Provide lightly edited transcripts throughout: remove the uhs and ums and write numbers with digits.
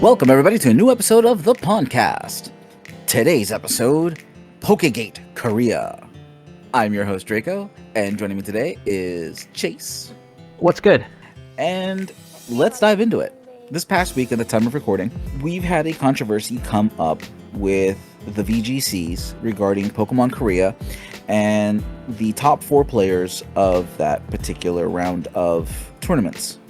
Welcome everybody to a new episode of the Pondcast. Today's episode, Pokegate Korea. I'm your host Draco, and joining me today is Chase. What's good? And let's dive into it. This past week at the time of recording, we've had a controversy come up with the VGCs regarding Pokemon Korea and the top 4 players of that particular round of tournaments.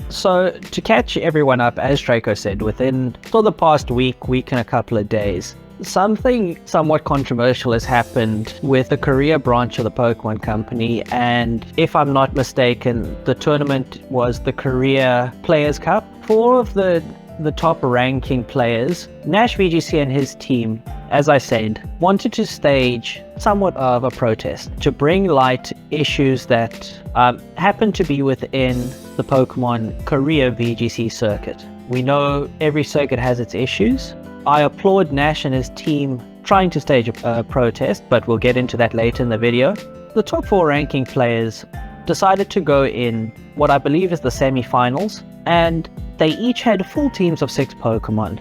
So, to catch everyone up, as Draco said, within the past week and a couple of days, something somewhat controversial has happened with the Korea branch of the Pokemon Company, and if I'm not mistaken, the tournament was the Korea Players Cup. 4 of the top ranking players, NashVGC and his team, as I said, wanted to stage somewhat of a protest to bring light issues that happen to be within the Pokemon Korea VGC circuit. We know every circuit has its issues. I applaud Nash and his team trying to stage a protest, but we'll get into that later in the video. The top 4 ranking players decided to go in what I believe is the semi-finals, and they each had full teams of 6 Pokemon,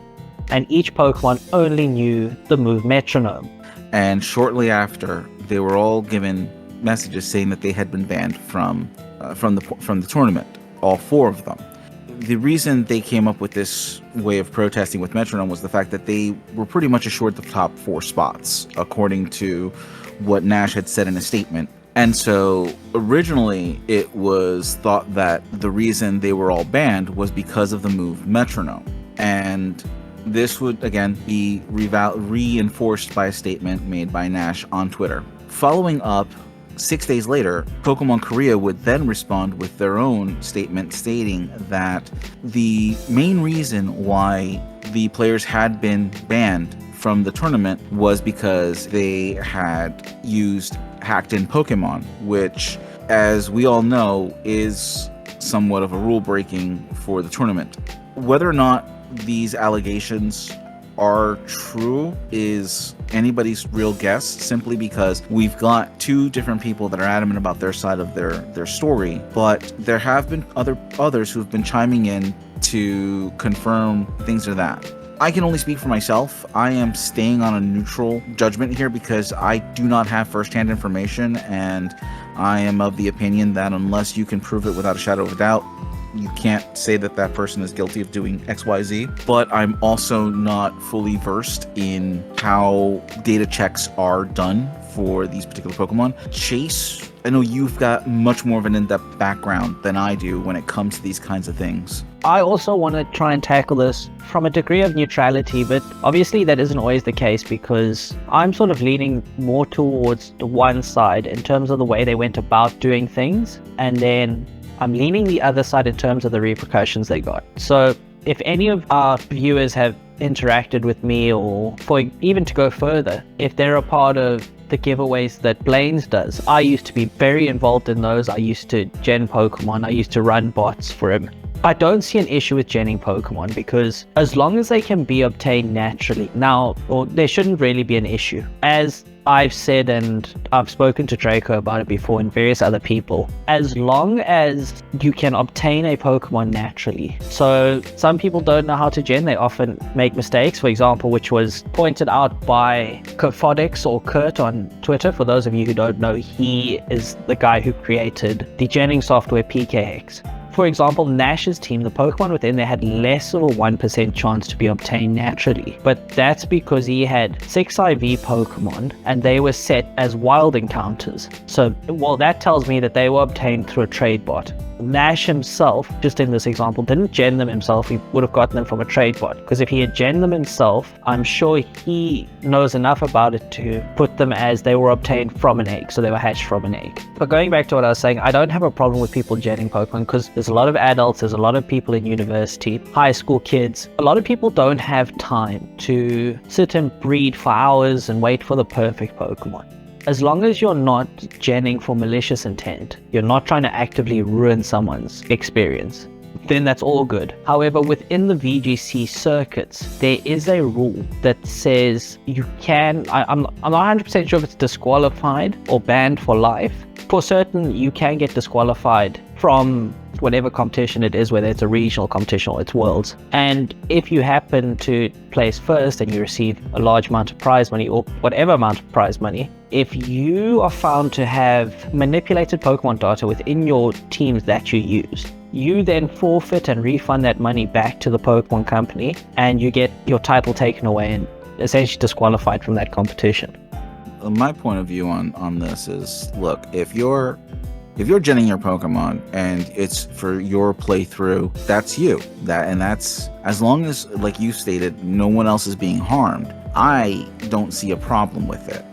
and each Pokemon only knew the move Metronome. And shortly after, they were all given messages saying that they had been banned from the tournament, all 4 of them. The reason they came up with this way of protesting with Metronome was the fact that they were pretty much assured the top 4 spots, according to what Nash had said in a statement. And so originally it was thought that the reason they were all banned was because of the move Metronome. And this would again be reinforced by a statement made by Nash on Twitter. Following up, 6 days later, Pokemon Korea would then respond with their own statement stating that the main reason why the players had been banned from the tournament was because they had used hacked-in Pokemon, which, as we all know, is somewhat of a rule breaking for the tournament. Whether or not these allegations are true is anybody's real guess, simply because we've got 2 different people that are adamant about their side of their story, but there have been others who've been chiming in to confirm things of that. I can only speak for myself. I am staying on a neutral judgment here because I do not have first-hand information, and I am of the opinion that unless you can prove it without a shadow of a doubt, you can't say that that person is guilty of doing XYZ. But I'm also not fully versed in how data checks are done for these particular Pokemon. Chase, I know you've got much more of an in-depth background than I do when it comes to these kinds of things. I also want to try and tackle this from a degree of neutrality, but obviously that isn't always the case because I'm sort of leaning more towards the one side in terms of the way they went about doing things, and then I'm leaning the other side in terms of the repercussions they got. So if any of our viewers have interacted with me, or for even to go further, if they're a part of the giveaways that Blaine's does, I used to be very involved in those. I used to gen Pokemon. I used to run bots for him. I don't see an issue with genning Pokemon because as long as they can be obtained naturally, there shouldn't really be an issue. As I've said, and I've spoken to Draco about it before and various other people, as long as you can obtain a Pokemon naturally. So some people don't know how to gen, they often make mistakes, for example, which was pointed out by Kaphotics or Kurt on Twitter. For those of you who don't know, he is the guy who created the genning software PKX. For example, Nash's team, the Pokemon within there had less of a 1% chance to be obtained naturally, but that's because he had 6 IV Pokemon and they were set as wild encounters. So, that tells me that they were obtained through a trade bot. Nash himself, just in this example, didn't gen them himself. He would have gotten them from a trade bot, because if he had gen them himself, I'm sure he knows enough about it to put them as they were obtained from an egg, so they were hatched from an egg. But going back to what I was saying, I don't have a problem with people genning Pokemon because there's a lot of adults, there's a lot of people in university, high school kids. A lot of people don't have time to sit and breed for hours and wait for the perfect Pokemon. As long as you're not genning for malicious intent, you're not trying to actively ruin someone's experience, then that's all good. However, within the VGC circuits, there is a rule that says you can, I'm not 100% sure if it's disqualified or banned for life. For certain, you can get disqualified from whatever competition it is, whether it's a regional competition or it's worlds. And if you happen to place first and you receive a large amount of prize money or whatever amount of prize money, if you are found to have manipulated Pokemon data within your teams that you use, you then forfeit and refund that money back to the Pokemon Company, and you get your title taken away and essentially disqualified from that competition. My point of view on this is, look, if you're genning your Pokemon and it's for your playthrough, that's you. That's as long as, like you stated, no one else is being harmed, I don't see a problem with it.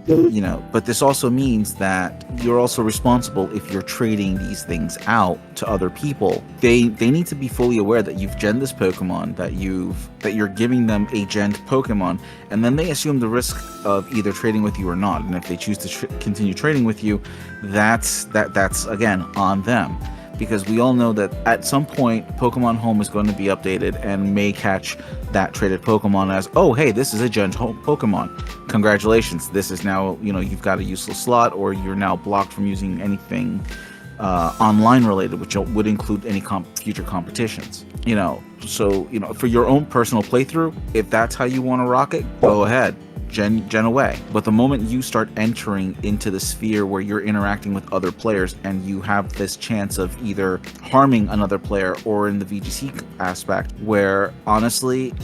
But this also means that you're also responsible if you're trading these things out to other people. They need to be fully aware that you've genned this Pokemon, that you're giving them a genned Pokemon, and then they assume the risk of either trading with you or not. And if they choose to continue trading with you, that's again on them. Because we all know that at some point Pokemon Home is going to be updated and may catch that traded Pokemon as, oh hey, this is a gen Pokemon. Congratulations, this is now, you've got a useless slot, or you're now blocked from using anything online related, which would include any future competitions. So for your own personal playthrough, if that's how you want to rock it, go ahead. Gen away. But the moment you start entering into the sphere where you're interacting with other players and you have this chance of either harming another player, or in the VGC aspect, where honestly,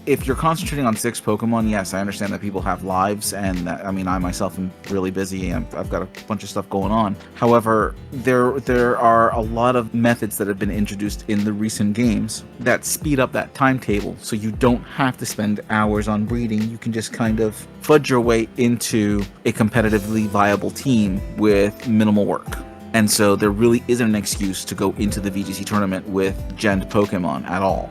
if you're concentrating on 6 Pokemon, yes, I understand that people have lives, and I myself am really busy and I've got a bunch of stuff going on. However, there are a lot of methods that have been introduced in the recent games that speed up that timetable, so you don't have to spend hours on breeding. You can just kind of fudge your way into a competitively viable team with minimal work. And so there really isn't an excuse to go into the VGC tournament with genned Pokemon at all.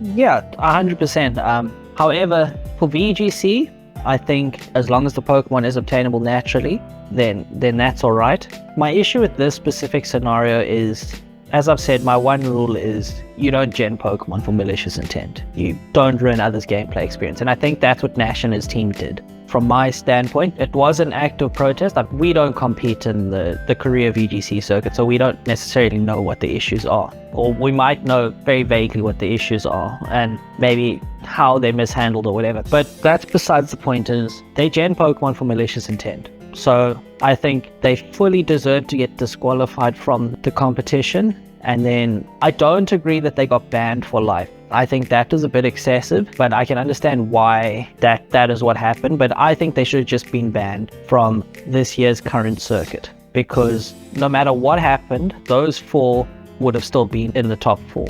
Yeah, 100%. However, for VGC, I think as long as the Pokemon is obtainable naturally, then that's all right. My issue with this specific scenario is, as I've said, my one rule is you don't gen Pokemon for malicious intent. You don't ruin others' gameplay experience. And I think that's what Nash and his team did. From my standpoint, it was an act of protest. We don't compete in the Korea VGC circuit, so we don't necessarily know what the issues are. Or we might know very vaguely what the issues are and maybe how they mishandled or whatever. But that's besides the point. Is they gen Pokemon for malicious intent. So I think they fully deserve to get disqualified from the competition. And then I don't agree that they got banned for life. I think that is a bit excessive, but I can understand why that is what happened. But I think they should have just been banned from this year's current circuit, because no matter what happened, those 4 would have still been in the top 4.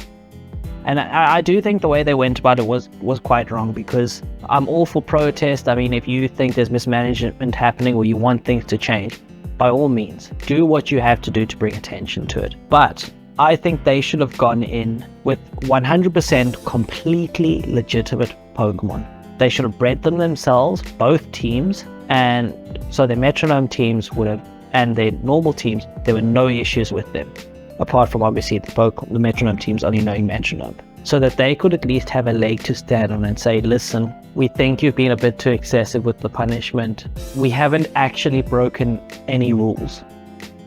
And I do think the way they went about it was quite wrong, because I'm all for protest. If you think there's mismanagement happening or you want things to change, by all means, do what you have to do to bring attention to it. But I think they should have gone in with 100% completely legitimate Pokemon. They should have bred them themselves, both teams, and so their metronome teams would have, and their normal teams, there were no issues with them, apart from obviously the metronome teams only knowing metronome, so that they could at least have a leg to stand on and say, listen, we think you've been a bit too excessive with the punishment. We haven't actually broken any rules.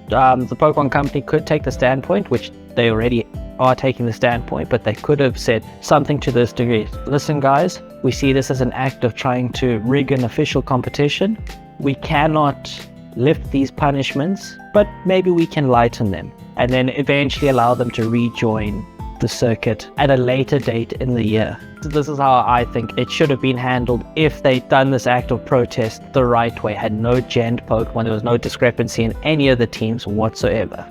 The Pokemon Company could take the standpoint, which they already are taking the standpoint, but they could have said something to this degree. Listen guys, we see this as an act of trying to rig an official competition. We cannot lift these punishments, but maybe we can lighten them, and then eventually allow them to rejoin the circuit at a later date in the year. So this is how I think it should have been handled if they'd done this act of protest the right way, had no genned Pokemon, there was no discrepancy in any of the teams whatsoever.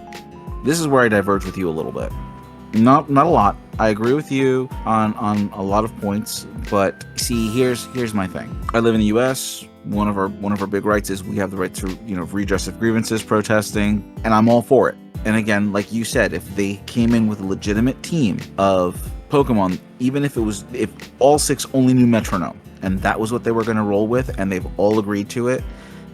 This is where I diverge with you a little bit. Not a lot. I agree with you on a lot of points, but see, here's my thing. I live in the US. One of our big rights is we have the right to, redress of grievances, protesting, and I'm all for it. And again, like you said, if they came in with a legitimate team of Pokemon, even if all 6 only knew metronome, and that was what they were going to roll with, and they've all agreed to it,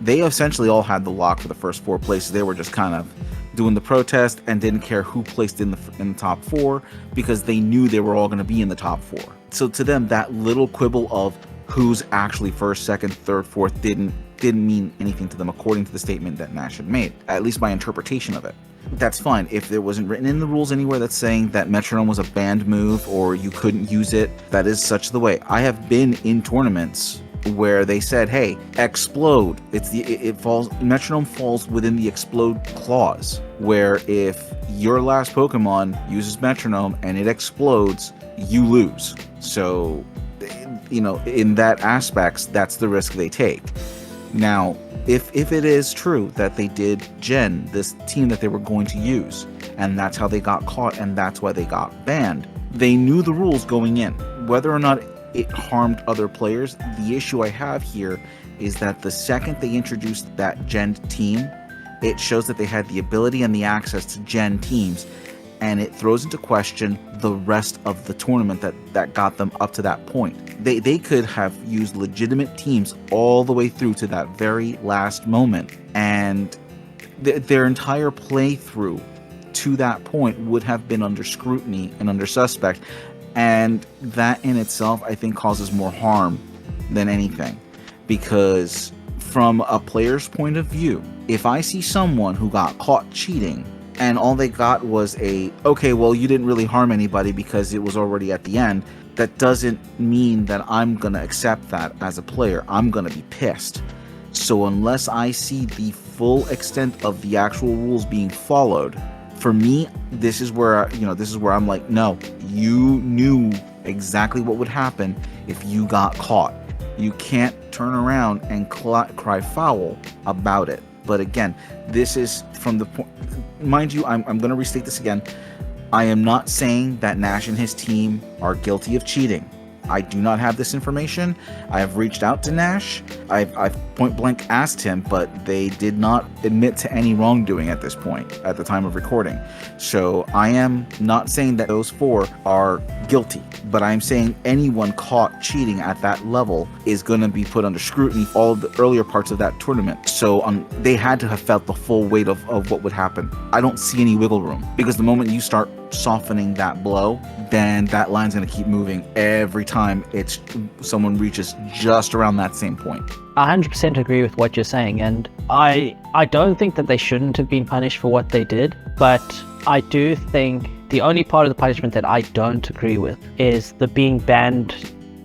they essentially all had the lock for the first 4 places. They were just kind of doing the protest and didn't care who placed in the top 4, because they knew they were all going to be in the top 4. So to them, that little quibble of who's actually first, second, third, fourth didn't mean anything to them, according to the statement that Nash had made, at least my interpretation of it. that's fine. If it wasn't written in the rules anywhere that's saying that metronome was a banned move or you couldn't use it, that is such the way. I have been in tournaments where they said, hey, explode. Metronome falls within the explode clause, where if your last Pokemon uses metronome and it explodes, you lose. So, in that aspects, that's the risk they take. Now, if it is true that they did gen this team that they were going to use, and that's how they got caught and that's why they got banned, they knew the rules going in. Whether or not it harmed other players, the issue I have here is that the second they introduced that gen team, it shows that they had the ability and the access to gen teams, and it throws into question the rest of the tournament that got them up to that point. They could have used legitimate teams all the way through to that very last moment, and their entire playthrough to that point would have been under scrutiny and under suspect, and that in itself I think causes more harm than anything, because from a player's point of view, if I see someone who got caught cheating and all they got was okay, well, you didn't really harm anybody because it was already at the end, that doesn't mean that I'm going to accept that as a player. I'm going to be pissed. So unless I see the full extent of the actual rules being followed, for me, this is where I'm like, no, you knew exactly what would happen if you got caught. You can't turn around and cry foul about it. But again, this is from the point, mind you, I'm going to restate this again. I am not saying that Nash and his team are guilty of cheating. I do not have this information. I have reached out to Nash. I've point blank asked him, but they did not admit to any wrongdoing at this point, at the time of recording. So I am not saying that those four are guilty, but I'm saying anyone caught cheating at that level is going to be put under scrutiny for all the earlier parts of that tournament. So they had to have felt the full weight of what would happen. I don't see any wiggle room, because the moment you start softening that blow, then that line's going to keep moving every time someone reaches just around that same point. 100% agree with what you're saying, and I don't think that they shouldn't have been punished for what they did, but I do think the only part of the punishment that I don't agree with is the being banned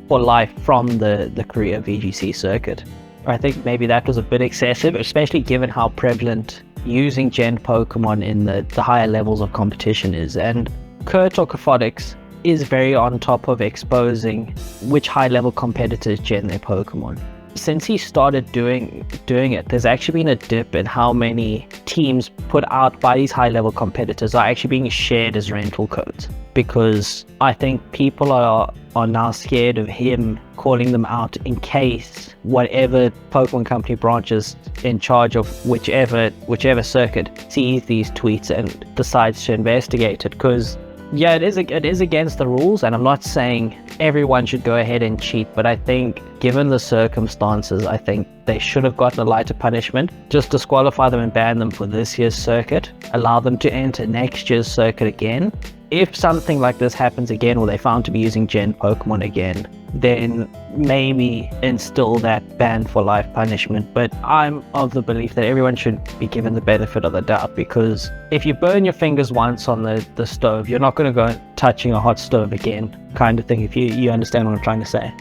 for life from the Korea VGC circuit. I think maybe that was a bit excessive, especially given how prevalent using gen Pokemon in the higher levels of competition is, and Kurt or Kaphotics is very on top of exposing which high level competitors gen their Pokemon. Since he started doing it, there's actually been a dip in how many teams put out by these high level competitors are actually being shared as rental codes, because I think people are now scared of him calling them out in case whatever Pokemon Company branches in charge of whichever circuit sees these tweets and decides to investigate it. Because yeah, it is against the rules, and I'm not saying everyone should go ahead and cheat, but I think given the circumstances, I think they should have gotten a lighter punishment. Just disqualify them and ban them for this year's circuit, allow them to enter next year's circuit again. If something like this happens again, or they found to be using gen Pokemon again, then maybe instill that ban for life punishment. But I'm of the belief that everyone should be given the benefit of the doubt, because if you burn your fingers once on the stove, you're not going to go touching a hot stove again, kind of thing, if you understand what I'm trying to say.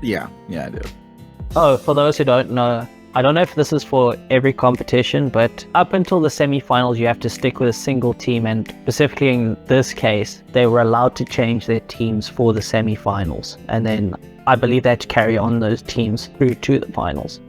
Yeah, I do. Oh, for those who don't know, I don't know if this is for every competition, but up until the semi-finals, you have to stick with a single team, and specifically in this case, they were allowed to change their teams for the semi-finals, and then I believe they had to carry on those teams through to the finals.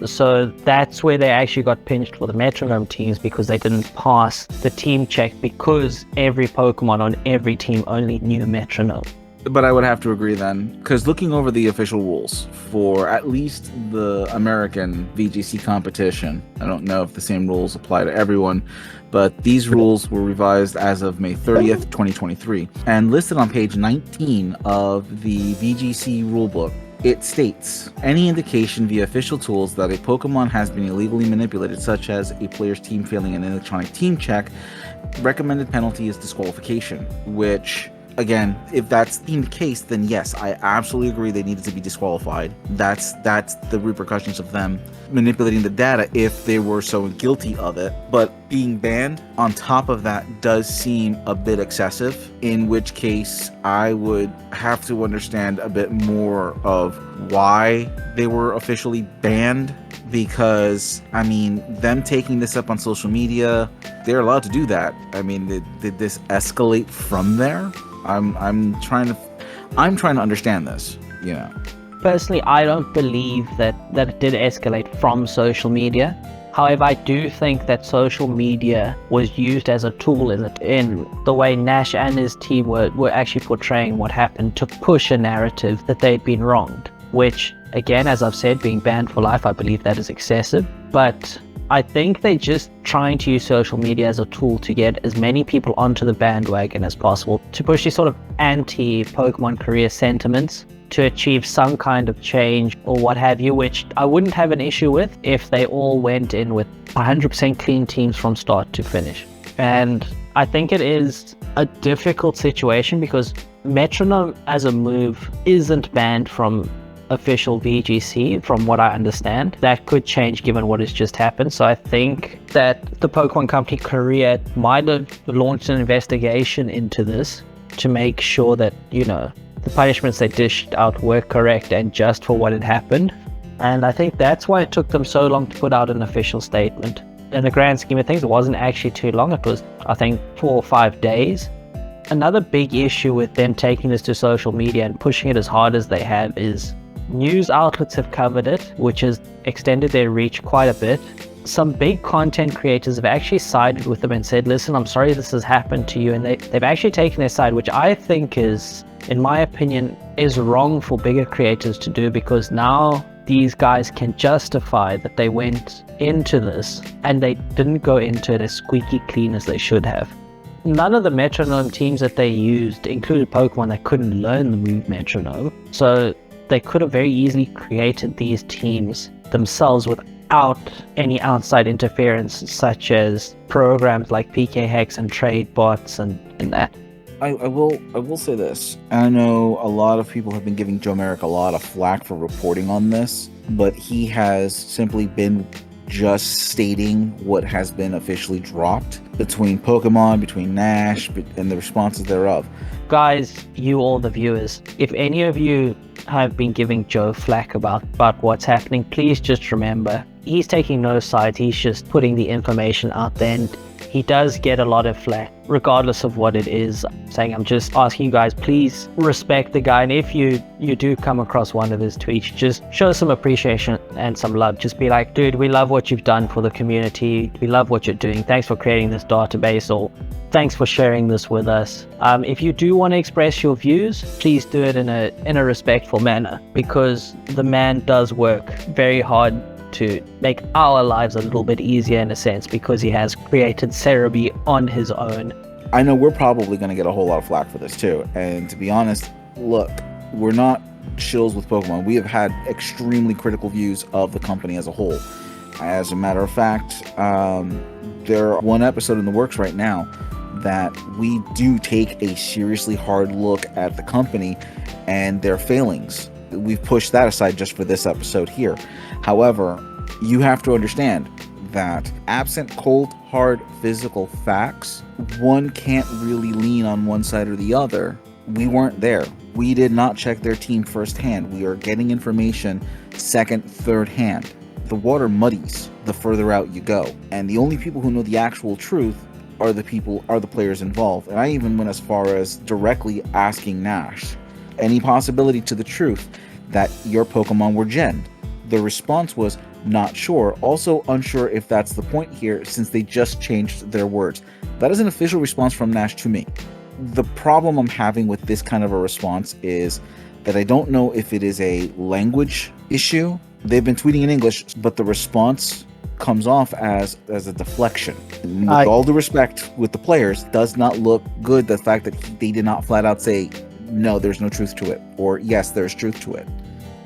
So that's where they actually got pinched for the metronome teams, because they didn't pass the team check, because every Pokemon on every team only knew metronome. But I would have to agree then, because looking over the official rules for at least the American VGC competition, I don't know if the same rules apply to everyone, but these rules were revised as of May 30th, 2023, and listed on page 19 of the VGC rulebook. It states, any indication via official tools that a Pokemon has been illegally manipulated, such as a player's team failing an electronic team check, recommended penalty is disqualification, which again, if that's the case, then yes, I absolutely agree they needed to be disqualified. That's the repercussions of them manipulating the data if they were so guilty of it. But being banned on top of that does seem a bit excessive, in which case I would have to understand a bit more of why they were officially banned. Because, I mean, them taking this up on social media, they're allowed to do that. I mean, did this escalate from there? I'm trying to understand this, you know. Personally, I don't believe that it did escalate from social media. However, I do think that social media was used as a tool in the way Nash and his team were actually portraying what happened to push a narrative that they'd been wronged, which, again, as I've said, being banned for life, I believe that is excessive. But I think they're just trying to use social media as a tool to get as many people onto the bandwagon as possible, to push these sort of anti-Pokemon Korea sentiments, to achieve some kind of change or what have you, which I wouldn't have an issue with if they all went in with 100% clean teams from start to finish. And I think it is a difficult situation because Metronome as a move isn't banned from official VGC, from what I understand. That could change given what has just happened. So I think that the Pokemon Company Korea might have launched an investigation into this to make sure that, you know, the punishments they dished out were correct and just for what had happened. And I think that's why it took them so long to put out an official statement. In the grand scheme of things, it wasn't actually too long. It was, I think, 4 or 5 days. Another big issue with them taking this to social media and pushing it as hard as they have is news outlets have covered it, which has extended their reach quite a bit. Some big content creators have actually sided with them and said, listen, I'm sorry this has happened to you. And they've actually taken their side, which I think is, in my opinion, is wrong for bigger creators to do, because now these guys can justify that they went into this and they didn't go into it as squeaky clean as they should have. None of the Metronome teams that they used included Pokemon that couldn't learn the move Metronome. So they could have very easily created these teams themselves without any outside interference, such as programs like PK Hex and trade bots and that. I will say this. I know a lot of people have been giving Joe Merrick a lot of flack for reporting on this, but he has simply been just stating what has been officially dropped between Pokemon, between Nash, and the responses thereof. Guys, you all the viewers, if any of you have been giving Joe flack about what's happening, please just remember, he's taking no sides, he's just putting the information out there, and he does get a lot of flack, regardless of what it is. Saying, I'm just asking you guys, please respect the guy, and if you do come across one of his tweets, just show some appreciation and some love. Just be like, dude, we love what you've done for the community, we love what you're doing, thanks for creating this database, or thanks for sharing this with us. If you do want to express your views, please do it in a respectful manner, because the man does work very hard to make our lives a little bit easier in a sense, because he has created Cerebi on his own. I know we're probably going to get a whole lot of flack for this too, and to be honest, look, we're not shills with Pokemon. We have had extremely critical views of the company as a whole. As a matter of fact, there's one episode in the works right now that we do take a seriously hard look at the company and their failings. We've pushed that aside just for this episode here. However, you have to understand that absent cold, hard, physical facts, one can't really lean on one side or the other. We weren't there. We did not check their team firsthand. We are getting information second, third hand. The water muddies the further out you go. And the only people who know the actual truth are the players involved. And I even went as far as directly asking Nash any possibility to the truth that your Pokemon were genned. The response was not sure, also unsure if that's the point here since they just changed their words. That is an official response from Nash to me. The problem I'm having with this kind of a response is that I don't know if it is a language issue. They've been tweeting in English, but the response comes off as a deflection. With all due respect with the players, does not look good, the fact that they did not flat out say, no, there's no truth to it, or yes, there's truth to it.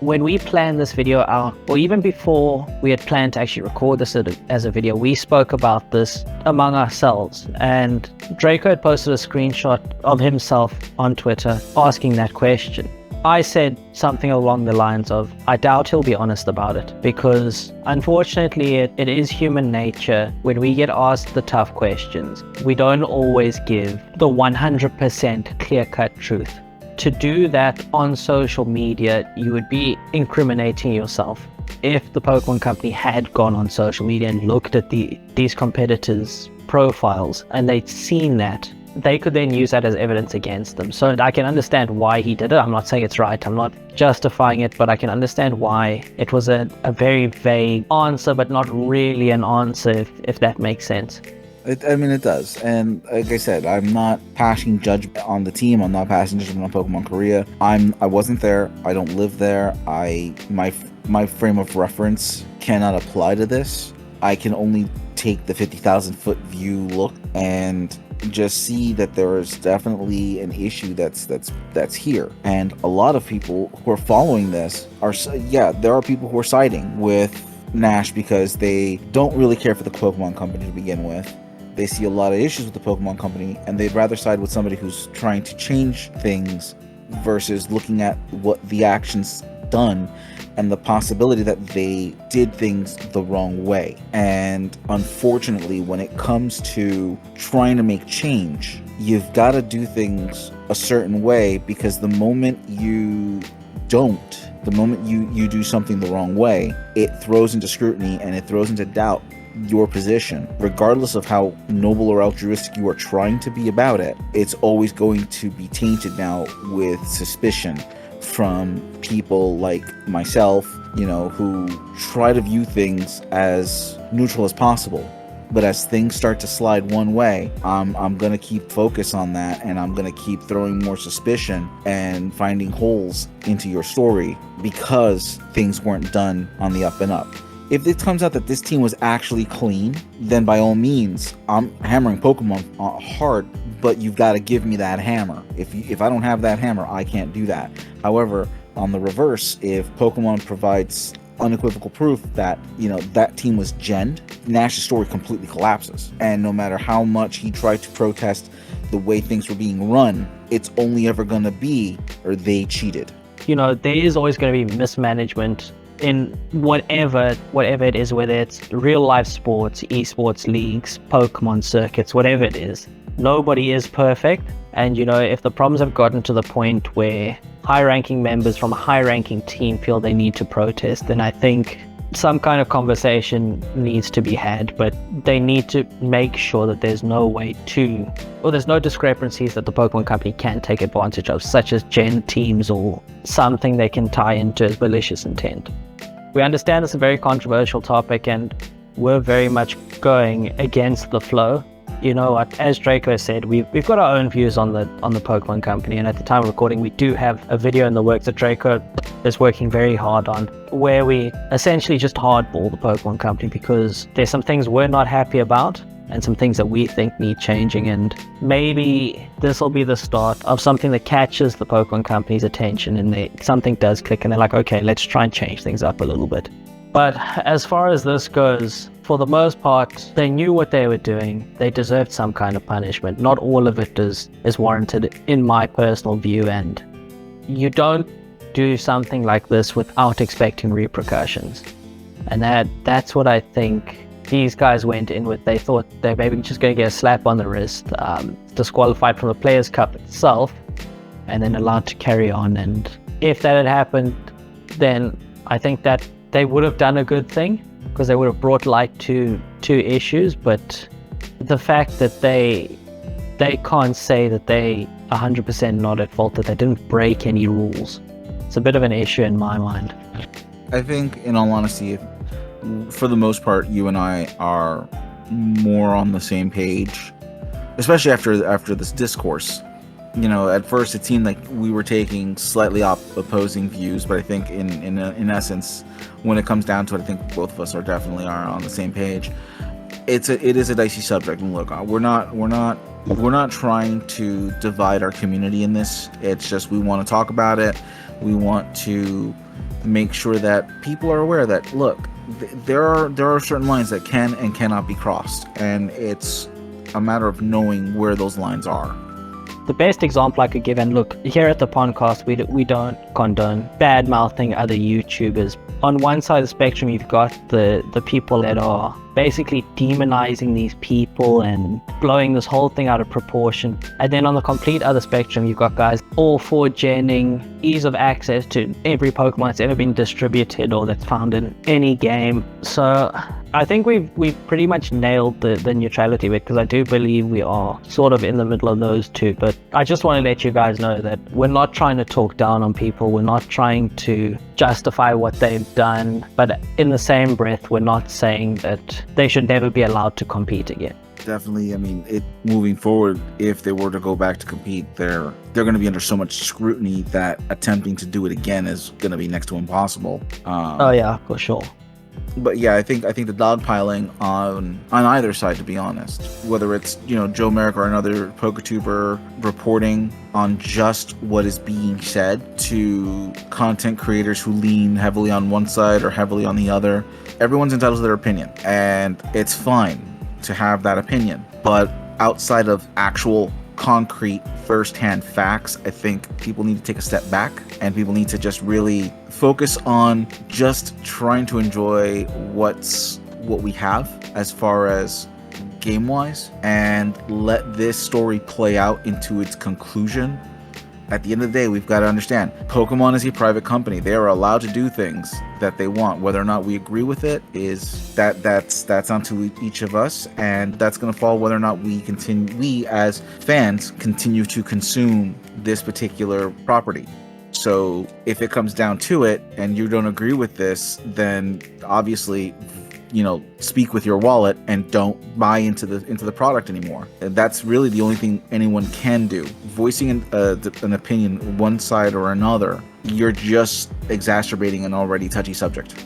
when we planned this video out, or even before we had planned to actually record this as a video, we spoke about this among ourselves. And Draco had posted a screenshot of himself on Twitter asking that question. I said something along the lines of, I doubt he'll be honest about it, because unfortunately it is human nature. When we get asked the tough questions, we don't always give the 100% clear-cut truth. To do that on social media, you would be incriminating yourself. If the Pokemon Company had gone on social media and looked at these competitors' profiles and they'd seen that, they could then use that as evidence against them. So I can understand why he did it. I'm not saying it's right, I'm not justifying it, but I can understand why it was a very vague answer, but not really an answer, if that makes sense. It does. And like I said, I'm not passing judgment on the team. I'm not passing judgment on Pokemon Korea. I wasn't there. I don't live there. My frame of reference cannot apply to this. I can only take the 50,000 foot view look and just see that there is definitely an issue that's here. And a lot of people who are following this there are people who are siding with Nash because they don't really care for the Pokemon Company to begin with. They see a lot of issues with the Pokemon Company, and they'd rather side with somebody who's trying to change things versus looking at what the action's done and the possibility that they did things the wrong way. And unfortunately, when it comes to trying to make change, you've got to do things a certain way, because the moment you do something the wrong way, it throws into scrutiny and it throws into doubt your position. Regardless of how noble or altruistic you are trying to be about it, it's always going to be tainted now with suspicion from people like myself, who try to view things as neutral as possible. But as things start to slide one way, I'm going to keep focus on that, and I'm going to keep throwing more suspicion and finding holes into your story because things weren't done on the up and up. If it comes out that this team was actually clean, then by all means, I'm hammering Pokemon hard, but you've got to give me that hammer. If I don't have that hammer, I can't do that. However, on the reverse, if Pokemon provides unequivocal proof that, that team was genned, Nash's story completely collapses. And no matter how much he tried to protest the way things were being run, it's only ever going to be, or they cheated. There is always going to be mismanagement in whatever it is, whether it's real life sports, esports leagues, Pokemon circuits, whatever it is. Nobody is perfect. And if the problems have gotten to the point where high-ranking members from a high-ranking team feel they need to protest, then I think some kind of conversation needs to be had, but they need to make sure that there's no discrepancies that the Pokemon Company can take advantage of, such as gen teams or something they can tie into as malicious intent. We understand it's a very controversial topic, and we're very much going against the flow. As Draco said, we've got our own views on the Pokemon Company, and at the time of recording, we do have a video in the works that Draco is working very hard on, where we essentially just hardball the Pokemon Company because there's some things we're not happy about and some things that we think need changing, and maybe this will be the start of something that catches the Pokemon Company's attention, and something does click and they're like, okay, let's try and change things up a little bit. But as far as this goes, for the most part, they knew what they were doing. They deserved some kind of punishment. Not all of it is warranted, in my personal view, and you don't do something like this without expecting repercussions. And that's what I think these guys went in with. They thought they're maybe just going to get a slap on the wrist, disqualified from the Players' Cup itself, and then allowed to carry on. And if that had happened, then I think that they would have done a good thing, because they would have brought light to issues. But the fact that they can't say that they 100% not at fault, that they didn't break any rules, it's a bit of an issue in my mind. I think, in all honesty, for the most part, you and I are more on the same page, especially after this discourse. At first it seemed like we were taking slightly opposing views, but I think in essence, when it comes down to it, I think both of us are definitely on the same page. It is a dicey subject, and look, we're not trying to divide our community in this. It's just we want to talk about it. We want to make sure that people are aware that, look, there are certain lines that can and cannot be crossed, and it's a matter of knowing where those lines are. The best example I could give, and look, here at the Pondcast, we don't condone bad mouthing other YouTubers. On one side of the spectrum, you've got the people that are basically demonizing these people and blowing this whole thing out of proportion. And then on the complete other spectrum, you've got guys all for genning ease of access to every Pokemon that's ever been distributed or that's found in any game. So I think we've pretty much nailed the neutrality bit, because I do believe we are sort of in the middle of those two. But I just want to let you guys know that we're not trying to talk down on people. We're not trying to justify what they've done. But in the same breath, we're not saying that they should never be allowed to compete again. Definitely. I mean, moving forward, if they were to go back to compete, they're going to be under so much scrutiny that attempting to do it again is going to be next to impossible. Oh yeah, for sure. But yeah, I think the dogpiling on either side, to be honest, whether it's Joe Merrick or another PokeTuber reporting on just what is being said, to content creators who lean heavily on one side or heavily on the other, everyone's entitled to their opinion, and it's fine to have that opinion. But outside of actual concrete first-hand facts, I think people need to take a step back, and people need to just really focus on just trying to enjoy what we have as far as game-wise, and let this story play out into its conclusion. At the end of the day, we've got to understand, Pokemon is a private company. They are allowed to do things that they want. Whether or not we agree with it that's onto each of us, and that's going to fall whether or not we as fans continue to consume this particular property. So if it comes down to it and you don't agree with this, then obviously, speak with your wallet and don't buy into the product anymore. And that's really the only thing anyone can do. Voicing an opinion, one side or another, you're just exacerbating an already touchy subject.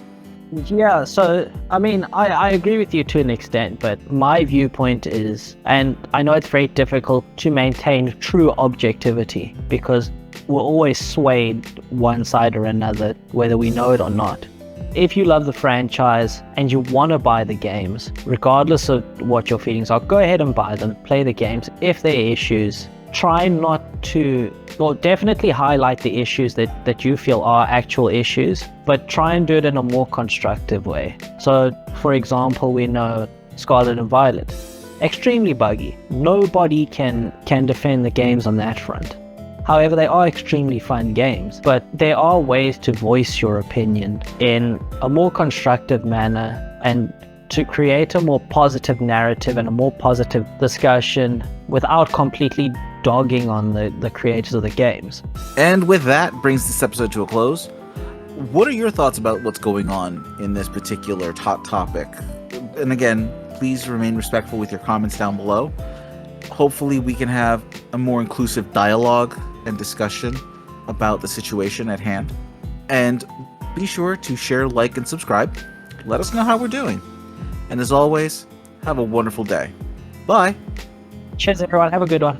Yeah, so I mean, I agree with you to an extent, but my viewpoint is, and I know it's very difficult to maintain true objectivity because we're always swayed one side or another, whether we know it or not. If you love the franchise and you want to buy the games, regardless of what your feelings are, go ahead and buy them, play the games. If there are issues, try not to, well, definitely highlight the issues that you feel are actual issues, but try and do it in a more constructive way. So, for example, we know Scarlet and Violet, extremely buggy. Nobody can defend the games on that front. However, they are extremely fun games, but there are ways to voice your opinion in a more constructive manner and to create a more positive narrative and a more positive discussion without completely dogging on the creators of the games. And with that brings this episode to a close. What are your thoughts about what's going on in this particular hot topic? And again, please remain respectful with your comments down below. Hopefully we can have a more inclusive dialogue and discussion about the situation at hand. And be sure to share, like, and subscribe. Let us know how we're doing. And as always, have a wonderful day. Bye. Cheers, everyone. Have a good one.